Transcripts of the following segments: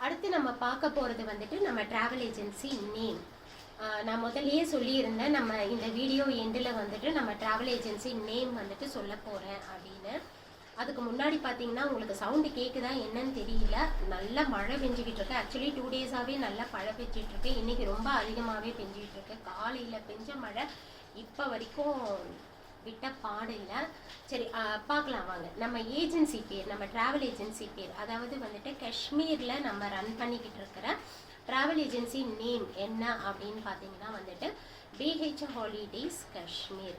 அடுத்து நம்ம பார்க்க போகிறது வந்துட்டு நம்ம ட்ராவல் ஏஜென்சி நேம். நான் முதல்லயே சொல்லியிருந்தேன் நம்ம இந்த வீடியோ எண்டில் வந்துட்டு நம்ம ட்ராவல் ஏஜென்சி நேம் வந்துட்டு சொல்ல போகிறேன் அப்படின்னு. அதுக்கு முன்னாடி பார்த்தீங்கன்னா உங்களுக்கு சவுண்டு கேட்குதா என்னன்னு தெரியல. நல்ல மழை பெஞ்சிக்கிட்டு இருக்கு. ஆக்சுவலி 2 டேஸாகவே நல்லா மழை பெஞ்சிட்டு இருக்கு. இன்னைக்கு ரொம்ப அதிகமாகவே பெஞ்சிக்கிட்டு இருக்கு. காலையில் பெஞ்ச மழை இப்போ வரைக்கும் விட்ட பாடு இல்லை. சரி, பார்க்கலாம் வாங்க. நம்ம ஏஜென்சி பேர், நம்ம ட்ராவல் ஏஜென்சி பேர், அதாவது வந்துட்டு காஷ்மீரில் நம்ம ரன் பண்ணிக்கிட்டு இருக்கிற ட்ராவல் ஏஜென்சி நேம் என்ன அப்படின்னு பார்த்தீங்கன்னா வந்துட்டு BH ஹாலிடேஸ் காஷ்மீர்.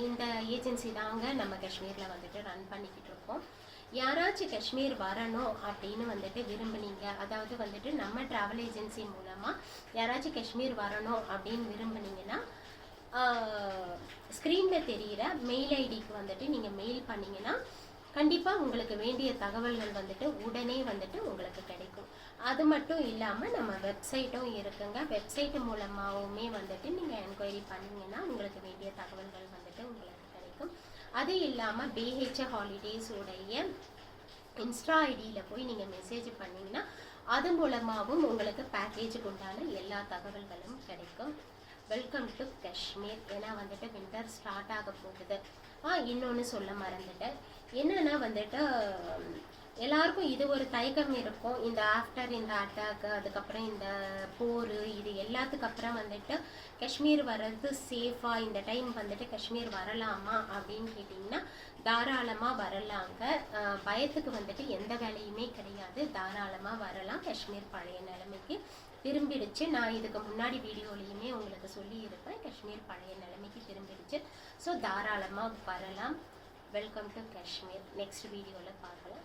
இந்த ஏஜென்சி தாங்க நம்ம காஷ்மீரில் வந்துட்டு ரன் பண்ணிக்கிட்டு இருக்கோம். யாராச்சும் காஷ்மீர் வரணும் அப்படின்னு வந்துட்டு விரும்புனீங்க, அதாவது வந்துட்டு நம்ம ட்ராவல் ஏஜென்சி மூலமாக யாராச்சும் காஷ்மீர் வரணும் அப்படின்னு விரும்புனீங்கன்னா ஸ்க்ரீனில் தெரிகிற மெயில் ஐடிக்கு வந்துட்டு நீங்கள் மெயில் பண்ணிங்கன்னா கண்டிப்பாக உங்களுக்கு வேண்டிய தகவல்கள் வந்துட்டு உடனே வந்துட்டு உங்களுக்கு கிடைக்கும். அது மட்டும் இல்லாமல் நம்ம வெப்சைட்டும் இருக்குங்க. வெப்சைட்டு மூலமாகவுமே வந்துட்டு நீங்கள் என்கொயரி பண்ணிங்கன்னா உங்களுக்கு வேண்டிய தகவல்கள் வந்துட்டு உங்களுக்கு கிடைக்கும். அது இல்லாமல் BH ஹாலிடேஸ் உடைய இன்ஸ்டா ஐடியில் போய் நீங்கள் மெசேஜ் பண்ணிங்கன்னா அது மூலமாகவும் உங்களுக்கு பேக்கேஜுக்கு உண்டான எல்லா தகவல்களும் கிடைக்கும். Welcome to Kashmir. ஏன்னா வந்துட்டு வின்டர் ஸ்டார்ட் ஆக போகுது. இன்னொன்று சொல்ல மறந்துட்டேன். என்னன்னா வந்துட்டு எல்லாருக்கும் இது ஒரு தயக்கம் இருக்கும். இந்த ஆஃப்டர் இந்த அட்டாக்கு, அதுக்கப்புறம் இந்த போர், இது எல்லாத்துக்கு அப்புறம் வந்துட்டு காஷ்மீர் வர்றது சேஃபாக, இந்த டைம் வந்துட்டு காஷ்மீர் வரலாமா அப்படின்னு கேட்டிங்கன்னா தாராளமாக வரலாங்க. பயத்துக்கு வந்துட்டு எந்த வேலையுமே கிடையாது. தாராளமாக வரலாம். காஷ்மீர் பழைய நிலைமைக்கு திரும்பிடுச்சு. நான் இதுக்கு முன்னாடி வீடியோலையுமே உங்களுக்கு சொல்லியிருப்பேன், காஷ்மீர் பழைய நிலைமைக்கு திரும்பிடுச்சு. ஸோ தாராளமாக வரலாம். Welcome to Kashmir. நெக்ஸ்ட் வீடியோவில் பார்க்கலாம்.